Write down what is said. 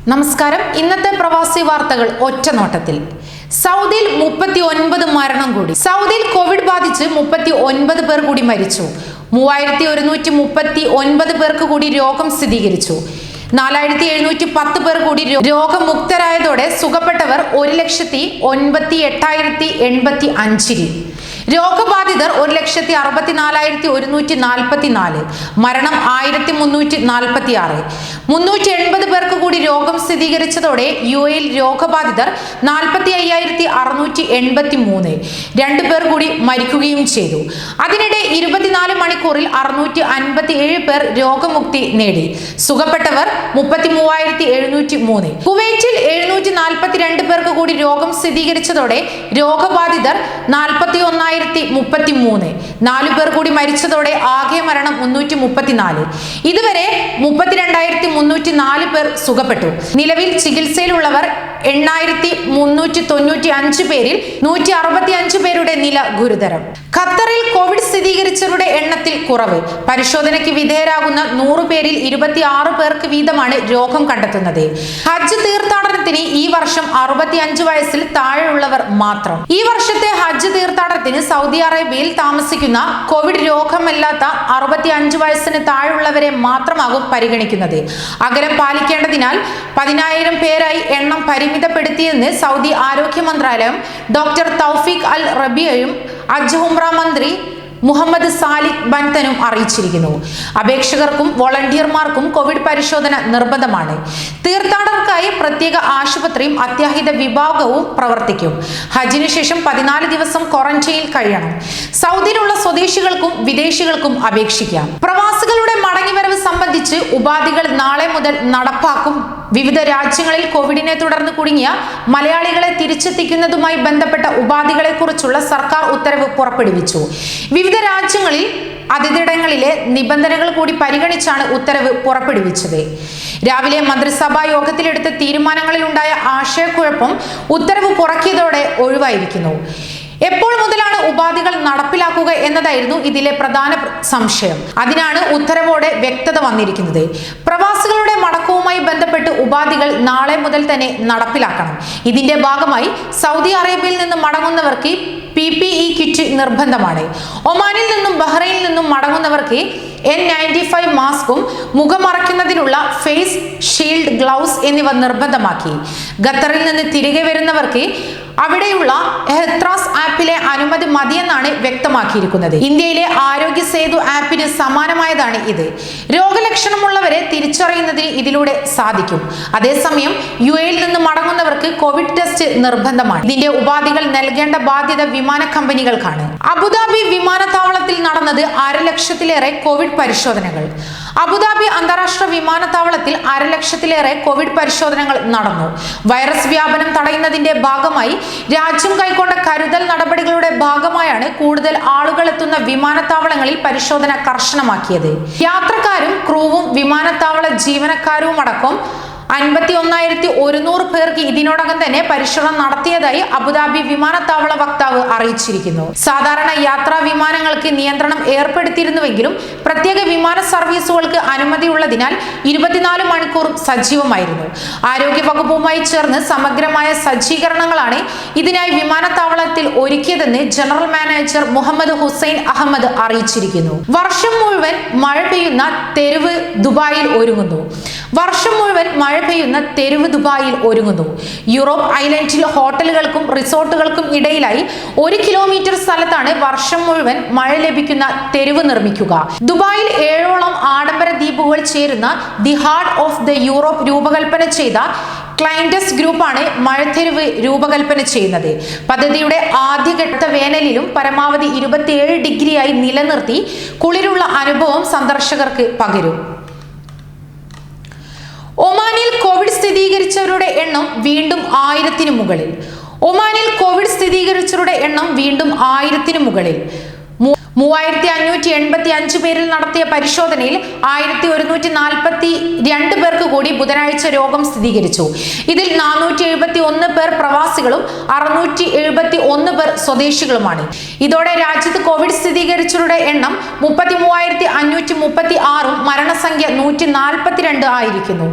നമസ്കാരം. ഇന്നത്തെ പ്രവാസി വാർത്തകൾ ഒറ്റനോട്ടത്തിൽ. സൗദിയിൽ 39 മരണം കൂടി. സൗദിയിൽ കോവിഡ് ബാധിച്ച് 39 പേർ കൂടി മരിച്ചു. 3139 പേർക്ക് കൂടി രോഗം സ്ഥിരീകരിച്ചു. 4710 പേർ കൂടി രോഗമുക്തരായതോടെ സുഖപ്പെട്ടവർ 1,98,085. രോഗബാധിതർ 1,64,144. മരണം 1346. 380 പേർക്ക് കൂടി രോഗം സ്ഥിരീകരിച്ചതോടെ UAE രോഗബാധിതർ 45,683. 2 പേർ കൂടി മരിക്കുകയും ചെയ്തു. അതിനിടെ 24 മണിക്കൂറിൽ 657 പേർ രോഗമുക്തി നേടി. സുഖപ്പെട്ടവർ 33,703. കുവൈറ്റിൽ 742 പേർക്ക് കൂടി രോഗം സ്ഥിരീകരിച്ചതോടെ രോഗബാധിതർ 41,033. 4 പേർ കൂടി മരിച്ചതോടെ ആകെ മരണം 334. ഇതുവരെ 32,304 പേർ സുഖപ്പെട്ടു. നിലവിൽ ചികിത്സയിലുള്ളവർ 8,395 പേരിൽ 165 പേരുടെ നില ഗുരുതരം. ഖത്തറിൽ കോവിഡ് സ്ഥിരീകരിച്ചവരുടെ എണ്ണത്തിൽ കുറവ്. പരിശോധനയ്ക്ക് വിധേയരാകുന്ന 100 പേരിൽ 26 പേർക്ക് വീതമാണ് രോഗം കണ്ടെത്തുന്നത്. ഹജ്ജ് തീർത്ഥാടനത്തിന് ഈ വർഷം 65 വയസ്സിൽ താഴെയുള്ളവർ മാത്രം. ഈ വർഷത്തെ ഹജ്ജ് തീർത്ഥാടനത്തിന് സൗദി അറേബ്യയിൽ താമസിക്കുന്ന കോവിഡ് രോഗമല്ലാത്ത 65 വയസ്സിന് താഴെയുള്ളവരെ മാത്രമാകും പരിഗണിക്കുന്നത്. അകലം പാലിക്കേണ്ടതിനാൽ 10,000 പേരായി എണ്ണം പരിമിതപ്പെടുത്തിയെന്ന് സൗദി ആരോഗ്യ മന്ത്രാലയം ഡോക്ടർ തൗഫീഖ് അൽ റബിയയും ഹജ്ജ് ഉംറ മന്ത്രി മുഹമ്മദ് സാലിഖ് ബൻതനും അറിയിച്ചിരിക്കുന്നു. അപേക്ഷകർക്കും വോളണ്ടിയർമാർക്കും കോവിഡ് പരിശോധന നിർബന്ധമാണ്. തീർത്ഥാടകർക്കായി പ്രത്യേക ആശുപത്രിയും അത്യാഹിത വിഭാഗവും പ്രവർത്തിക്കും. ഹജ്ജിന് ശേഷം 14 ദിവസം ക്വാറന്റൈനിൽ കഴിയണം. സൗദിയിലുള്ള സ്വദേശികൾക്കും വിദേശികൾക്കും അപേക്ഷിക്കാം. പ്രവാസികളുടെ മടങ്ങിവരവ് സംബന്ധിച്ച് ഉപാധികൾ നാളെ മുതൽ നടപ്പാക്കും. വിവിധ രാജ്യങ്ങളിൽ കോവിഡിനെ തുടർന്ന് കുടുങ്ങിയ മലയാളികളെ തിരിച്ചെത്തിക്കുന്നതുമായി ബന്ധപ്പെട്ട ഉപാധികളെ കുറിച്ചുള്ള സർക്കാർ ഉത്തരവ് പുറപ്പെടുവിച്ചു. വിവിധ രാജ്യങ്ങളിൽ അതിഥിയിടങ്ങളിലെ നിബന്ധനകൾ കൂടി പരിഗണിച്ചാണ് ഉത്തരവ് പുറപ്പെടുവിച്ചത്. രാവിലെ മന്ത്രിസഭാ യോഗത്തിലെടുത്ത തീരുമാനങ്ങളിലുണ്ടായ ആശയക്കുഴപ്പം ഉത്തരവ് പുറക്കിയതോടെ ഒഴിവായിരിക്കുന്നു. എപ്പോൾ മുതലാണ് ഉപാധികൾ നടപ്പിലാക്കുക എന്നതായിരുന്നു ഇതിലെ പ്രധാന സംശയം. അതിനാണ് ഉത്തരവോടെ വ്യക്തത വന്നിരിക്കുന്നത്. പ്രവാസികളുടെ മടക്കവുമായി ബന്ധപ്പെട്ട് ഉപാധികൾ നാളെ മുതൽ തന്നെ നടപ്പിലാക്കണം. ഇതിന്റെ ഭാഗമായി സൗദി അറേബ്യയിൽ നിന്ന് മടങ്ങുന്നവർക്ക് PPE കിറ്റ് നിർബന്ധമാണ്. ഒമാനിൽ നിന്നും ബഹ്റൈനിൽ നിന്നും മടങ്ങുന്നവർക്ക് N95 മാസ്കും മുഖമറയ്ക്കുന്നതിനുള്ള ഫേസ് ഷീൽഡ്, ഗ്ലൗസ് എന്നിവ നിർബന്ധമാക്കി. ഖത്തറിൽ നിന്ന് തിരികെ വരുന്നവർക്ക് അവിടെയുള്ള ഹെത്രാസ് ആപ്പിലെ അനുമതി മതിയെന്നാണ് വ്യക്തമാക്കിയിരിക്കുന്നത്. ഇന്ത്യയിലെ ആരോഗ്യ സേതു ആപ്പിന് സമാനമായതാണ് ഇത്. രോഗലക്ഷണമുള്ളവരെ തിരിച്ചറിയുന്നതിന് ഇതിലൂടെ സാധിക്കും. അതേസമയം UAE നിന്ന് മടങ്ങുന്നവർക്ക് കോവിഡ് ടെസ്റ്റ് നിർബന്ധമാണ്. ഇതിന്റെ ഉപാധികൾ നൽകേണ്ട ബാധ്യത വിമാന കമ്പനികൾക്കാണ്. അബുദാബി വിമാനത്താവളത്തിൽ നടന്നത് 1,00,000-ലേറെ കോവിഡ് പരിശോധനകൾ. അബുദാബി അന്താരാഷ്ട്ര വിമാനത്താവളത്തിൽ 1,00,000-ലേറെ കോവിഡ് പരിശോധനകൾ നടന്നു. വൈറസ് വ്യാപനം തടയുന്നതിന്റെ ഭാഗമായി രാജ്യം കൈക്കൊണ്ട കരുതൽ നടപടികളുടെ ഭാഗമായാണ് കൂടുതൽ ആളുകൾ എത്തുന്ന വിമാനത്താവളങ്ങളിൽ പരിശോധന കർശനമാക്കിയത്. യാത്രക്കാരും ക്രൂവും വിമാനത്താവള ജീവനക്കാരുമടക്കം 51,100 പേർക്ക് ഇതിനോടകം തന്നെ പരിശോധന നടത്തിയതായി അബുദാബി വിമാനത്താവള വക്താവ് അറിയിച്ചിരിക്കുന്നു. സാധാരണ യാത്രാ വിമാനങ്ങൾക്ക് നിയന്ത്രണം ഏർപ്പെടുത്തിയിരുന്നുവെങ്കിലും പ്രത്യേക വിമാന സർവീസുകൾക്ക് അനുമതിയുള്ളതിനാൽ 24 മണിക്കൂറും സജീവമായിരുന്നു. ആരോഗ്യ വകുപ്പുമായി ചേർന്ന് സമഗ്രമായ സജ്ജീകരണങ്ങളാണ് ഇതിനായി വിമാനത്താവളത്തിൽ ഒരുക്കിയതെന്ന് ജനറൽ മാനേജർ മുഹമ്മദ് ഹുസൈൻ അഹമ്മദ് അറിയിച്ചിരിക്കുന്നു. വർഷം മുഴുവൻ മഴ പെയ്യുന്ന തെരുവ് ദുബായിൽ ഒരുങ്ങുന്നു. വർഷം മുഴുവൻ മഴ പെയ്യുന്ന തെരുവ് ദുബായിൽ ഒരുങ്ങുന്നു. യൂറോപ്പ് ഐലൻഡിൽ ഹോട്ടലുകൾക്കും റിസോർട്ടുകൾക്കും ഇടയിലായി 1 കിലോമീറ്റർ സ്ഥലത്താണ് വർഷം മുഴുവൻ മഴ ലഭിക്കുന്ന തെരുവ് നിർമ്മിക്കുക. ദുബായിൽ 7ഓളം ആഡംബര ദ്വീപുകൾ ചേരുന്ന the heart of the Europe രൂപകൽപ്പന ചെയ്ത ക്ലൈൻഡസ് ഗ്രൂപ്പാണ് മഴത്തെരുവ് രൂപകൽപ്പന ചെയ്യുന്നത്. പദ്ധതിയുടെ ആദ്യഘട്ട വേനലിലും പരമാവധി 27 ഡിഗ്രിയായി നിലനിർത്തി കുളിരുള്ള അനുഭവം സന്ദർശകർക്ക് പകരും. ഒമാനിൽ കോവിഡ് സ്ഥിരീകരിച്ചവരുടെ എണ്ണം വീണ്ടും 1000-ന് മുകളിൽ. ഒമാനിൽ കോവിഡ് സ്ഥിരീകരിച്ചവരുടെ എണ്ണം വീണ്ടും 1000-ന് മുകളിൽ. 3,585 പേരിൽ നടത്തിയ പരിശോധനയിൽ 1,142 പേർക്ക് കൂടി ബുധനാഴ്ച രോഗം സ്ഥിരീകരിച്ചു. ഇതിൽ 471 പേർ പ്രവാസികളും 671 പേർ സ്വദേശികളുമാണ്. ഇതോടെ രാജ്യത്ത് കോവിഡ് സ്ഥിരീകരിച്ചവരുടെ എണ്ണം 33,536 മരണസംഖ്യ 142 ആയിരിക്കുന്നു.